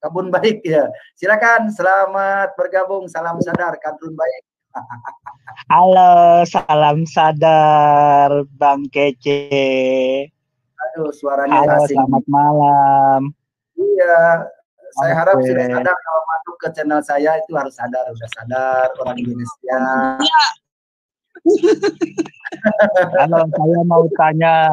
Kabun baik ya. Silakan, selamat bergabung. Salam sadar, Kadrun baik. Halo, salam sadar Bang Kece. Aduh, suaranya Halo, asing. selamat malam. Iya, saya harap Oke. sudah sadar kalau masuk ke channel saya itu harus sadar, udah sadar orang Indonesia. Halo, saya mau tanya,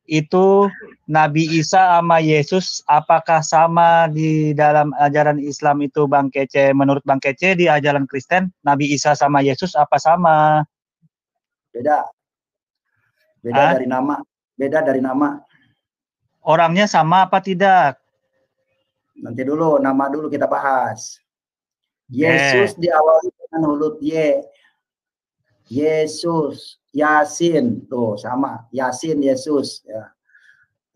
itu Nabi Isa sama Yesus apakah sama di dalam ajaran Islam itu Bang Kece? Menurut Bang Kece di ajaran Kristen, Nabi Isa sama Yesus apa sama? Beda. Beda dari nama. Beda dari nama. Orangnya sama apa tidak? Nanti dulu, nama dulu kita bahas. Yesus diawali dengan huruf Y. Yesus, Yasin, tuh sama. Yasin, Yesus. Ya.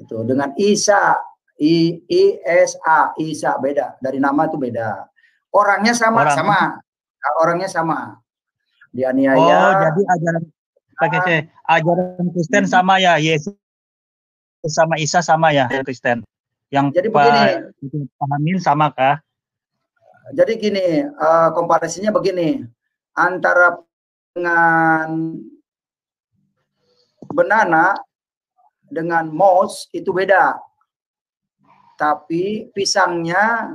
Itu dengan Isa, I-S-A, Isa beda. Dari nama itu beda. Orangnya sama. Orangnya sama. Dianiaya. Oh, jadi ajaran Kristen sama ya, Yesus sama Isa sama ya, Kristen. Yang jadi begini, pahamin sama kah? Jadi gini, komparasinya begini, antara dengan banana dengan mouse itu beda. Tapi pisangnya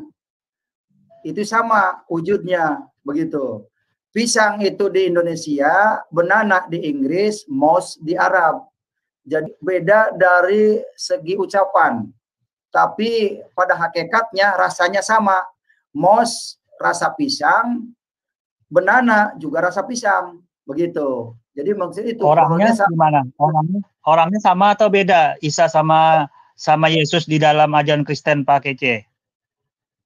itu sama wujudnya, begitu. Pisang itu di Indonesia, banana di Inggris, mouse di Arab. Jadi beda dari segi ucapan. Tapi pada hakikatnya rasanya sama. Mouse rasa pisang, banana juga rasa pisang, begitu. Jadi maksud itu orangnya gimana? Orangnya sama atau beda? Isa sama Yesus di dalam ajaran Kristen Pak Kece.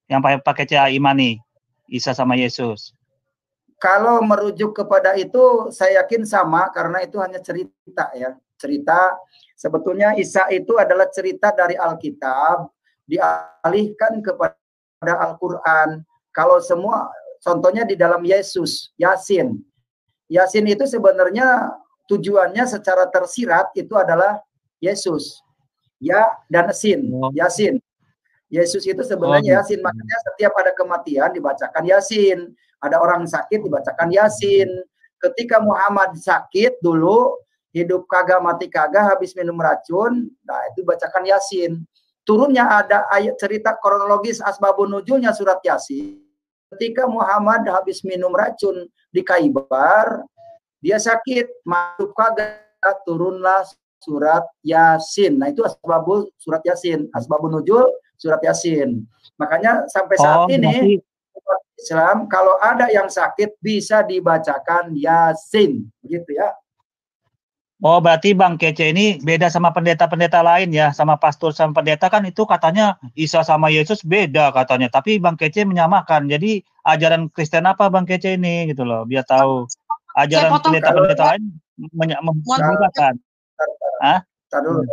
Yang Pak Kece imani, Isa sama Yesus. Kalau merujuk kepada itu, saya yakin sama karena itu hanya cerita ya. Cerita, sebetulnya Isa itu adalah cerita dari Alkitab, dialihkan kepada Al-Quran. Kalau semua, contohnya di dalam Yesus, Yasin. Yasin itu sebenarnya tujuannya secara tersirat itu adalah Yesus. Ya dan Sin, Yasin. Yesus itu sebenarnya Yasin, makanya setiap ada kematian dibacakan Yasin. Ada orang sakit dibacakan Yasin. Ketika Muhammad sakit dulu, hidup kagak mati kagak habis minum racun, nah itu bacakan Yasin. Turunnya ada ayat cerita kronologis asbabun nuzulnya surat Yasin. Ketika Muhammad habis minum racun di Khaibar, dia sakit, masuk kagak, turunlah surat Yasin. Nah itu asbabun surat Yasin, asbabun nuzul surat Yasin. Makanya sampai saat ini Islam kalau ada yang sakit bisa dibacakan Yasin, begitu ya. Oh, berarti Bang Kece ini beda sama pendeta-pendeta lain ya, sama pastor sama pendeta kan itu katanya Isa sama Yesus beda katanya, tapi Bang Kece menyamakan. Jadi ajaran Kristen apa Bang Kece ini gitu loh, biar tahu. Ajaran pendeta-pendeta lain membedakan.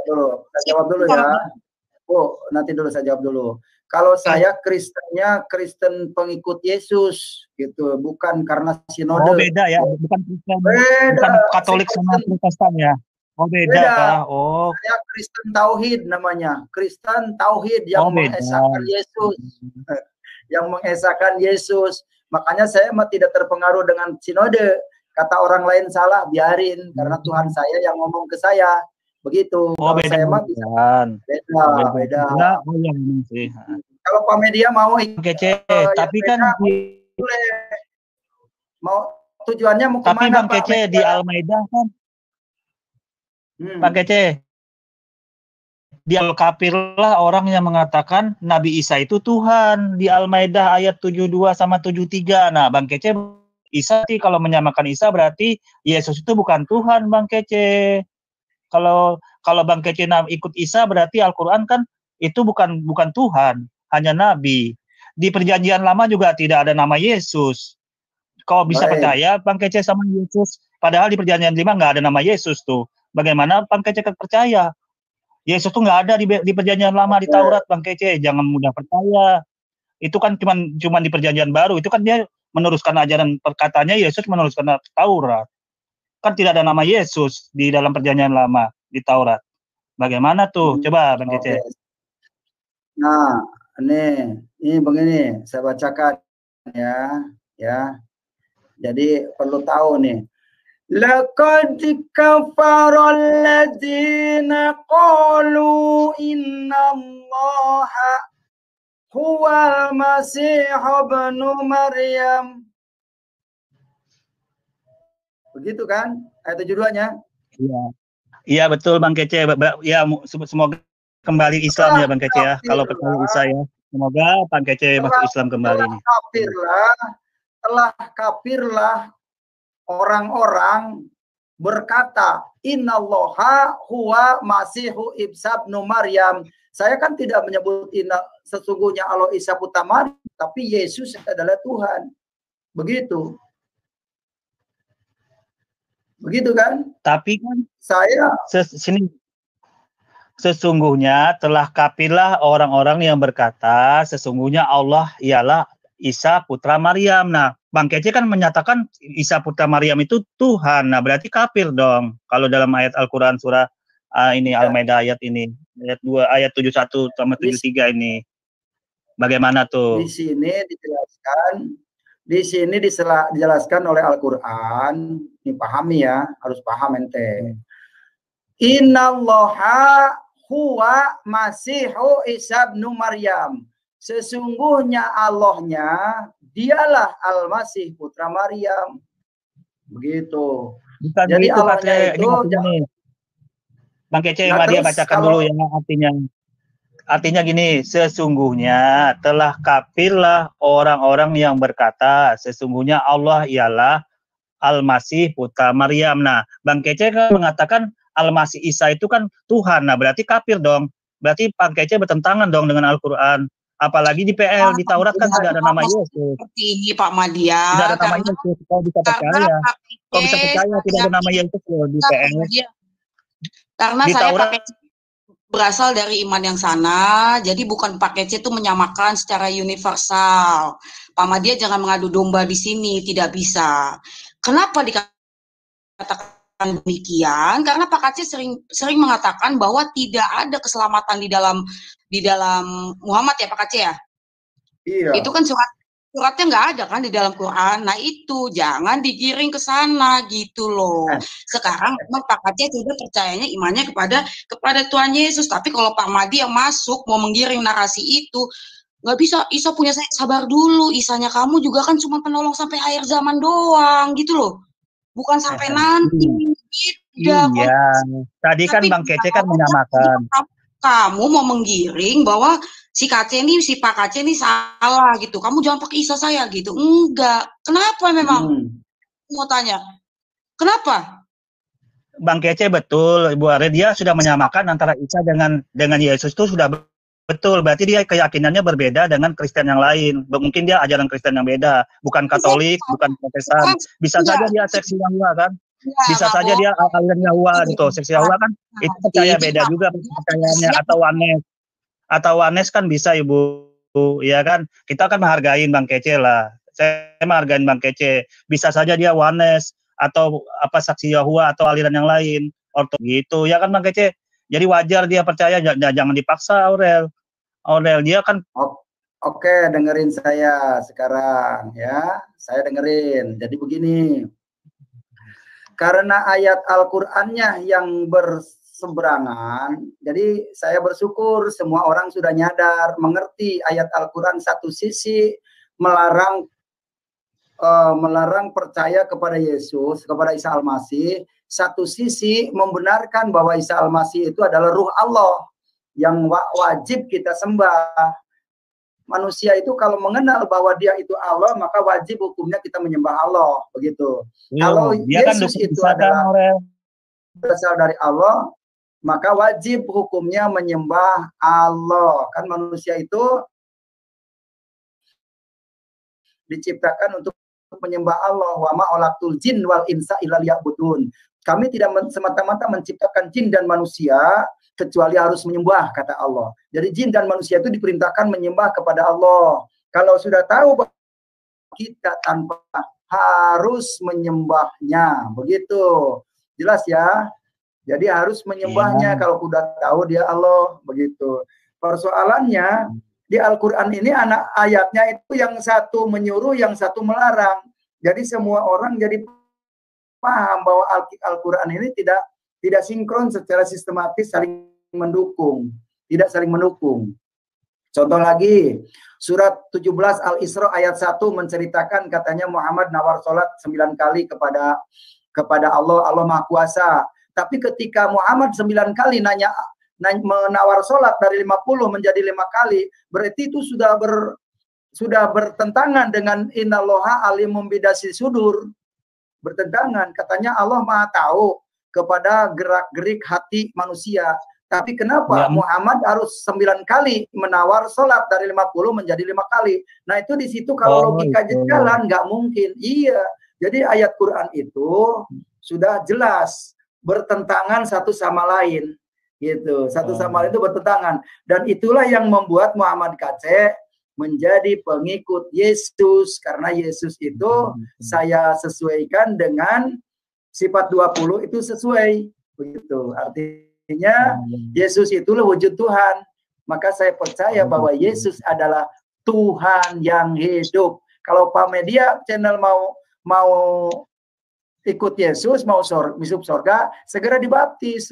Dulu, saya jawab dulu ya. Oh, nanti dulu saya jawab dulu. Kalau saya Kristennya Kristen pengikut Yesus gitu, bukan karena sinode. Oh, beda ya, bukan Kristen. Bukan Katolik sama Protestan ya. Oh, beda. Oh. Saya Kristen Tauhid namanya. Kristen Tauhid yang mengesahkan Yesus. Yang mengesahkan Yesus. Makanya saya tidak terpengaruh dengan sinode. Kata orang lain salah, biarin karena Tuhan saya yang ngomong ke saya. Begitu. Oh, beda. Saya mah bisa. Beda. Oh, iya memang sih. Kalau Pak Media mau Kece, tapi kan boleh. Mau tujuannya mau kemana? Tapi Bang Kece di Al-Maidah kan. Bang Kece, di Al-Kafir lah orang yang mengatakan Nabi Isa itu Tuhan di Al-Maidah ayat 72 sama 73. Nah, Bang Kece, Isa sih kalau menyamakan Isa berarti Yesus itu bukan Tuhan, Bang Kece. Kalau Bang Kece ikut Isa berarti Al-Qur'an kan itu bukan Tuhan, hanya nabi. Di Perjanjian Lama juga tidak ada nama Yesus. Kau bisa percaya Bang Kece sama Yesus, padahal di Perjanjian Lama nggak ada nama Yesus tuh. Bagaimana Bang Kece percaya? Yesus tuh nggak ada di Perjanjian Lama di Taurat, Bang Kece. Jangan mudah percaya. Itu kan cuman di Perjanjian Baru. Itu kan dia meneruskan ajaran perkataannya, Yesus meneruskan Taurat. Kan tidak ada nama Yesus di dalam Perjanjian Lama di Taurat. Bagaimana tuh? Coba Bang Kece. Nah, Ini begini, saya bacakan ya. Jadi perlu tahu nih. Laqad kafara alladziina qalu innallaha huwal masih ibnu Maryam. Begitu kan? Ayat 72-nya? Iya. Iya betul Bang Kece. Ya semoga kembali Islam ya Bang Kece ya. Kalau percaya Isa ya. Semoga Bang Kece masuk Islam kembali nih. Telah kafirlah orang-orang berkata innallaha huwa masihu ibnu Maryam. Saya kan tidak menyebut sesungguhnya Allah Isa putra Maryam, tapi Yesus adalah Tuhan. Begitu kan? Tapi kan saya sesungguhnya telah kafirlah orang-orang yang berkata sesungguhnya Allah ialah Isa putra Maryam. Nah, Bang Kece kan menyatakan Isa putra Maryam itu Tuhan. Nah, berarti kafir dong. Kalau dalam ayat Al-Qur'an surah ini Al-Maidah ayat ini, ayat 2 ayat 71 sama 73 ini. Bagaimana tuh? Di sini dijelaskan oleh Al-Qur'an. Ini pahami ya, harus paham ente. Innallaha huwa masihu Isa ibnu Maryam. Sesungguhnya Allahnya dialah Al-Masih putra Maryam. Begitu. Bukan jadi begitu, Allahnya itu Bang Kece, dia bacakan dulu ya artinya gini, sesungguhnya telah kafirlah orang-orang yang berkata sesungguhnya Allah ialah Al-Masih putra Maryam. Nah, Bang Kece kan mengatakan Al-Masih Isa itu kan Tuhan. Nah, berarti kafir dong. Berarti Bang Kece bertentangan dong dengan Al-Qur'an. Apalagi di PL, di Taurat kan tidak ada nama Yesus. Seperti ini Pak Madia. Tidak ada nama Yesus, kau bisa percaya. Kau bisa percaya tidak ada nama Yesus di PL. Karena di saya Taurat, berasal dari iman yang sana, jadi bukan Pak Kece itu menyamakan secara universal. Pak Madia jangan mengadu domba di sini, tidak bisa. Kenapa dikatakan demikian? Karena Pak Kece sering mengatakan bahwa tidak ada keselamatan di dalam Muhammad ya Pak Kece ya? Iya. Itu kan suratnya nggak ada kan di dalam Quran. Nah itu jangan digiring ke sana gitu loh. Sekarang memang Pak Kece sudah percayanya imannya kepada Tuhan Yesus. Tapi kalau Pak Madi yang masuk mau menggiring narasi itu, nggak bisa. Isa punya sabar dulu. Isanya kamu juga kan cuma penolong sampai akhir zaman doang gitu loh. Bukan sampai nanti. Iya. Tadi kan Bang Kece kan menyamakan. Kamu mau menggiring bahwa si Pak Kece ini salah gitu. Kamu jangan pakai Isa saya gitu. Enggak. Kenapa memang? Mau tanya. Kenapa? Bang Kece betul, Ibu Are, dia sudah menyamakan antara Isa dengan Yesus itu sudah betul. Berarti dia keyakinannya berbeda dengan Kristen yang lain. Mungkin dia ajaran Kristen yang beda, bukan Katolik, bukan Protestan. Bisa saja dia seksi Yahwa kan? Bisa saja dia aliran Yahwa gitu. Seksi Yahwa kan itu percaya beda juga percayaannya, atau Wanes kan bisa Ibu, ya kan? Kita kan menghargain Bang Kece lah. Saya menghargain Bang Kece. Bisa saja dia Wanes atau apa saksi Yahwa atau aliran yang lain. Orto gitu. Ya kan Bang Kece? Jadi wajar dia percaya, jangan dipaksa Aurel dia kan. Oke, dengerin saya sekarang ya. Saya dengerin. Jadi begini. Karena ayat Al-Qur'annya yang berseberangan, jadi saya bersyukur semua orang sudah nyadar, mengerti ayat Al-Qur'an satu sisi melarang percaya kepada Yesus, kepada Isa Al-Masih, satu sisi membenarkan bahwa Isa Al-Masih itu adalah ruh Allah yang wajib kita sembah. Manusia itu kalau mengenal bahwa dia itu Allah, maka wajib hukumnya kita menyembah Allah, begitu. Kalau Yesus kan itu adalah berasal dari Allah, maka wajib hukumnya menyembah Allah. Kan manusia itu diciptakan untuk menyembah Allah. Wa ma khalaqtul jin wal insa illa liya'budun. Kami tidak semata-mata menciptakan jin dan manusia kecuali harus menyembah, kata Allah. Jadi jin dan manusia itu diperintahkan menyembah kepada Allah. Kalau sudah tahu bahwa kita tanpa harus menyembahnya, begitu. Jelas ya? Jadi harus menyembahnya kalau sudah tahu dia Allah, begitu. Persoalannya di Al-Quran ini anak ayatnya itu yang satu menyuruh, yang satu melarang. Jadi semua orang jadi paham bahwa Al-Quran ini tidak sinkron secara sistematis, saling mendukung, tidak saling mendukung. Contoh lagi, surat 17 Al-Isra ayat 1 menceritakan katanya Muhammad nawar sholat 9 kali kepada Allah, Allah Maha Kuasa. Tapi ketika Muhammad 9 kali menawar sholat dari 50 menjadi 5 kali, berarti itu sudah bertentangan dengan innallaha alimum bidasi sudur. Bertentangan, katanya Allah Maha tahu kepada gerak-gerik hati manusia. Tapi kenapa Muhammad harus 9 kali menawar sholat dari 50 menjadi 5 kali? Nah itu di situ kalau logika jalan nggak mungkin. Iya, jadi ayat Quran itu sudah jelas bertentangan satu sama lain, gitu. Satu sama lain itu bertentangan. Dan itulah yang membuat Muhammad KC menjadi pengikut Yesus, karena Yesus itu saya sesuaikan dengan sifat 20 itu sesuai, begitu. Artinya Yesus itulah wujud Tuhan. Maka saya percaya bahwa Yesus adalah Tuhan yang hidup. Kalau Pak Media channel mau ikut Yesus, mau masuk surga, segera dibaptis,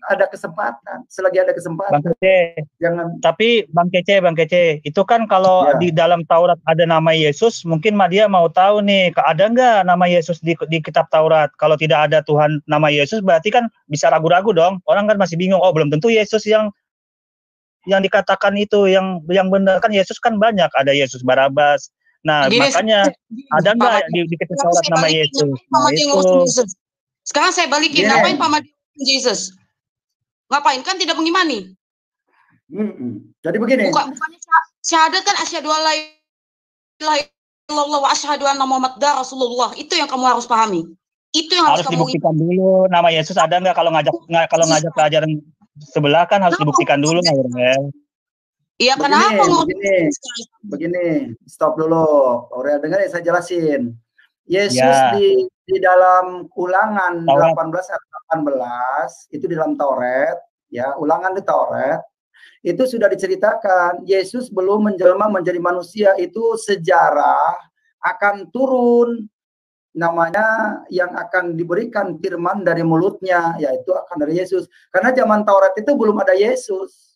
ada kesempatan, selagi ada kesempatan. Bang Kece, jangan. Tapi Bang Kece, itu kan kalau di dalam Taurat ada nama Yesus, mungkin dia mau tahu nih, ada nggak nama Yesus di kitab Taurat? Kalau tidak ada Tuhan nama Yesus, berarti kan bisa ragu-ragu dong. Orang kan masih bingung, belum tentu Yesus yang dikatakan itu, yang benar kan Yesus kan banyak, ada Yesus Barabas. Nah, makanya ada nggak di kitab Taurat nama Yesus? Nah, itu. Sekarang saya balikin, ngapain Pak Madi Yesus? Ngapain, kan tidak mengimani? Jadi begini. Bukannya syahadat kan asyhadu alla ilaha illallah wa asyhadu anna Muhammadar Rasulullah. Itu yang kamu harus pahami. Itu yang harus kamu dibuktikan dulu. Nama Yesus ada nggak kalau ngajak pelajaran sebelah kan harus dibuktikan dulu, Aurel. Iya, kenapa? Begini, stop dulu. Aurel, dengar ya, saya jelasin. Yesus di dalam Ulangan 18 itu di dalam Taurat, ya, Ulangan di Taurat itu sudah diceritakan Yesus belum menjelma menjadi manusia, itu sejarah akan turun namanya yang akan diberikan firman dari mulutnya, yaitu akan dari Yesus. Karena zaman Taurat itu belum ada Yesus.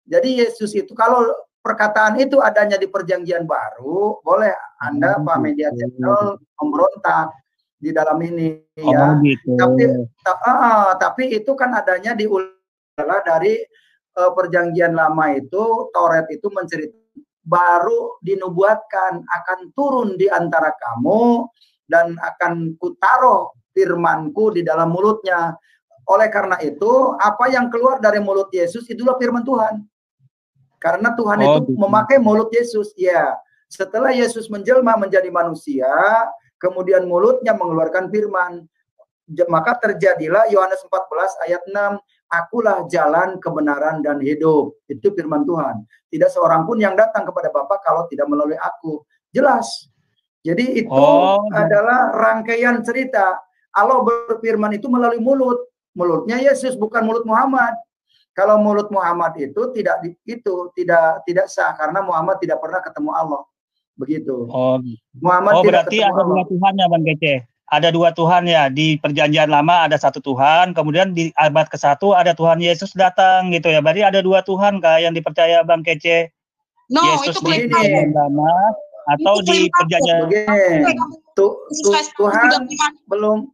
Jadi Yesus itu kalau perkataan itu adanya di Perjanjian Baru, boleh Anda Pak Media Channel memberontak di dalam ini, ya. Gitu. Tapi itu kan adanya dari Perjanjian Lama itu, Taurat itu menceritakan baru dinubuatkan akan turun di antara kamu dan akan kutaruh firmanku di dalam mulutnya. Oleh karena itu, apa yang keluar dari mulut Yesus itulah firman Tuhan. Karena Tuhan itu memakai mulut Yesus. Ya, setelah Yesus menjelma menjadi manusia, kemudian mulutnya mengeluarkan firman. Maka terjadilah Yohanes 14 ayat 6, akulah jalan, kebenaran, dan hidup. Itu firman Tuhan. Tidak seorang pun yang datang kepada Bapa kalau tidak melalui aku. Jelas. Jadi itu adalah rangkaian cerita. Allah berfirman itu melalui mulut. Mulutnya Yesus, bukan mulut Muhammad. Kalau mulut Muhammad itu tidak sah karena Muhammad tidak pernah ketemu Allah. Begitu. Muhammad berarti ada dua Tuhan ya, Bang Kece. Ada dua Tuhan ya, di Perjanjian Lama ada satu Tuhan, kemudian di abad ke-1 ada Tuhan Yesus datang gitu ya. Berarti ada dua Tuhan kah yang dipercaya Bang Kece? Yesus itu di Perjanjian Lama atau di Perjanjian Tuhan belum.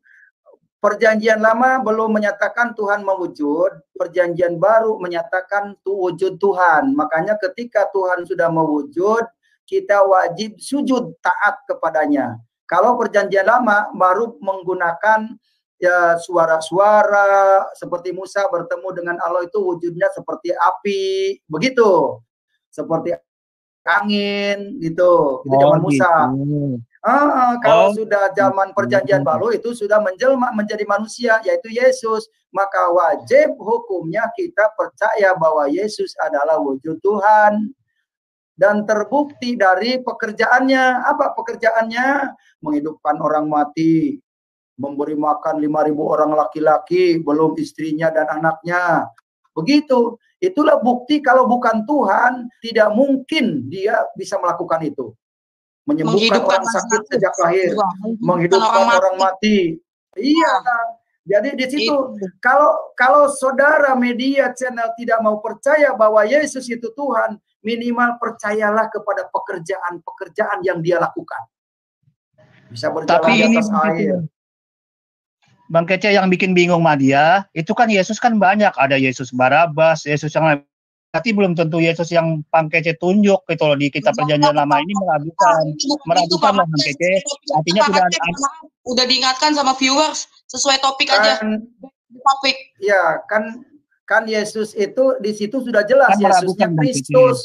Perjanjian Lama belum menyatakan Tuhan mewujud, Perjanjian Baru menyatakan wujud Tuhan. Makanya ketika Tuhan sudah mewujud, kita wajib sujud taat kepadanya. Kalau Perjanjian Lama baru menggunakan ya suara-suara seperti Musa bertemu dengan Allah itu wujudnya seperti api, begitu. Seperti angin gitu. Itu zaman Musa. Kalau sudah zaman Perjanjian Baru itu sudah menjelma menjadi manusia, yaitu Yesus. Maka wajib hukumnya kita percaya bahwa Yesus adalah wujud Tuhan. Dan terbukti dari pekerjaannya. Apa pekerjaannya? Menghidupkan orang mati, memberi makan 5.000 orang laki-laki, belum istrinya dan anaknya, Begitu. Itulah bukti kalau bukan Tuhan, tidak mungkin dia bisa melakukan itu. Menyembuhkan orang sakit sejak lahir, menghidupkan orang mati. Iya. Jadi di situ kalau saudara media channel tidak mau percaya bahwa Yesus itu Tuhan, minimal percayalah kepada pekerjaan-pekerjaan yang dia lakukan. Bisa berjalan di atas air. Bang Kece, yang bikin bingung dia, itu kan Yesus kan banyak, ada Yesus Barabas, Yesus yang tapi belum tentu Yesus yang Bang Kece tunjuk gitu loh di kitab Perjanjian Lama ini meragukan loh Bang Kece. Artinya tidak udah diingatkan sama viewers sesuai topik aja. Topik. Ya, kan Yesus itu di situ sudah jelas kan Yesusnya Kristus.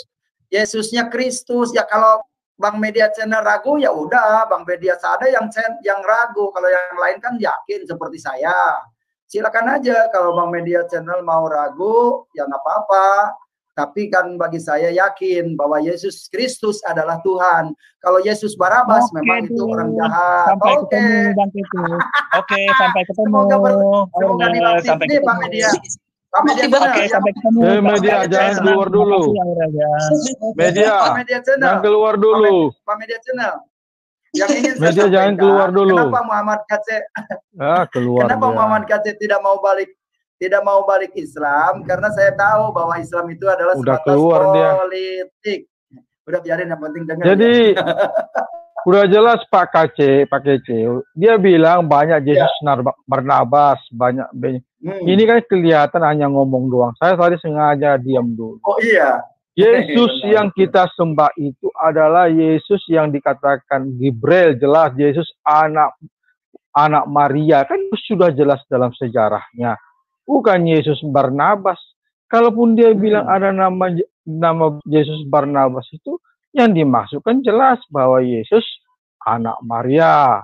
Yesusnya Kristus. Ya kalau Bang Media Channel ragu, ya udah Bang Media ada yang ragu. Kalau yang lain kan yakin seperti saya. Silakan aja kalau Bang Media Channel mau ragu, ya nggak apa-apa. Tapi kan bagi saya yakin bahwa Yesus Kristus adalah Tuhan. Kalau Yesus Barabas memang itu orang jahat. Sampai ketemu Bang Kece. Oke, sampai ketemu. Semoga dilatih nih Bang Media. Pak Media Oke, sampai ketemu. Media jangan keluar dulu. Media jangan keluar dulu. Pak Media Channel. Yang ingin Media jangan keluar dulu. Kenapa Muhammad Kace? Keluar. Kenapa Muhammad Kace tidak mau balik Islam? Karena saya tahu bahwa Islam itu adalah sebatas politik. Udah biarin, yang penting dengar. Jadi udah jelas Pak Kece, dia bilang banyak Yesus Barnabas, banyak. Ini kan kelihatan hanya ngomong doang. Saya tadi sengaja diam dulu. Oh iya. Yesus yang kita sembah itu adalah Yesus yang dikatakan Gabriel, jelas Yesus anak Maria, kan sudah jelas dalam sejarahnya. Bukan Yesus Barnabas. Kalaupun dia bilang ada nama Yesus Barnabas itu, yang dimaksudkan jelas bahwa Yesus anak Maria,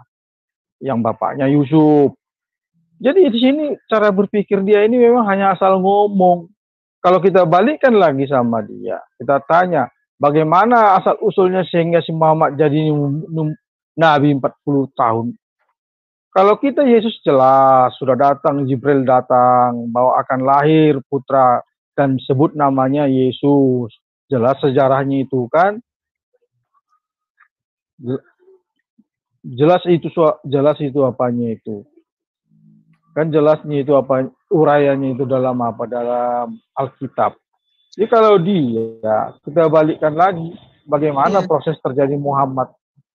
yang bapaknya Yusuf. Jadi di sini cara berpikir dia ini memang hanya asal ngomong. Kalau kita balikkan lagi sama dia, kita tanya bagaimana asal usulnya sehingga si Muhammad jadi Nabi 40 tahun. Kalau kita Yesus jelas sudah datang, Jibril datang, bahwa akan lahir putra dan sebut namanya Yesus. Jelas sejarahnya itu kan. Jelas itu apanya itu. Kan jelasnya itu apa, uraiannya itu dalam apa, dalam Alkitab. Jadi kalau dia, kita balikkan lagi bagaimana proses terjadi Muhammad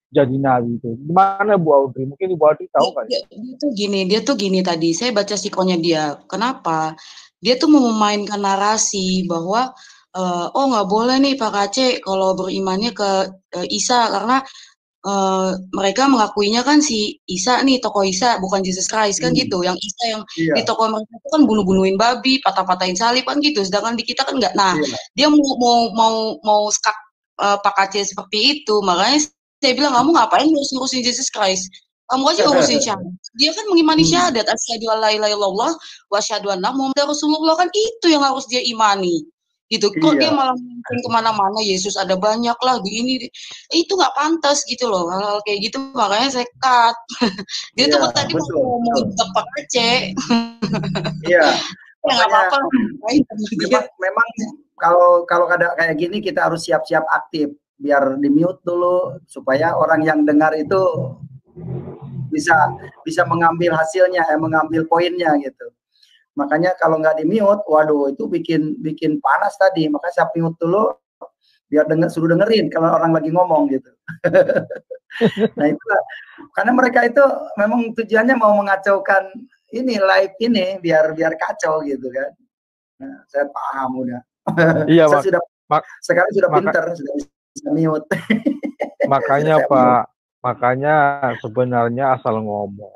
jadi nabi itu. Gimana Bu Audrey? Mungkin Ibu Audrey tahu kan? Dia tuh gini tadi, saya baca sikonya dia. Kenapa? Dia tuh mau memainkan narasi bahwa oh nggak boleh nih Pak Aceh kalau berimannya ke Isa, karena mereka mengakuinya kan si Isa nih, tokoh Isa, bukan Jesus Christ kan gitu. Yang Isa yang di tokoh mereka itu kan bunuh-bunuhin babi, patah-patahin salib kan gitu. Sedangkan di kita kan enggak. Nah, dia mau skak Pak Aceh seperti itu. Makanya saya bilang, kamu ngapain ngurusin Jesus Christ? Kamu aja urusin syahadat. Dia kan mengimani syahadat, asyhadu alla ilaha illallah wa asyhadu anna Muhammadar Rasulullah, kan itu yang harus dia imani. Gitu. Kok dia malah kemana-mana, Yesus ada banyak lah begini, itu nggak pantas gitu loh, hal-hal kayak gitu. Makanya saya cut. Dia tuh tadi mau Pak Aceh. Iya. Nggak apa-apa. Memang kalau ada kayak gini kita harus siap-siap aktif, biar di mute dulu supaya orang yang dengar itu bisa mengambil hasilnya, mengambil poinnya gitu. Makanya kalau nggak di mute, waduh itu bikin panas tadi. Makanya saya mute dulu biar suruh dengerin kalau orang lagi ngomong gitu. Nah itulah, karena mereka itu memang tujuannya mau mengacaukan ini live ini biar kacau gitu kan. Nah, saya paham udah. Iya, saya sekarang sudah pintar, sudah bisa mute. Makanya Pak, makanya sebenarnya asal ngomong.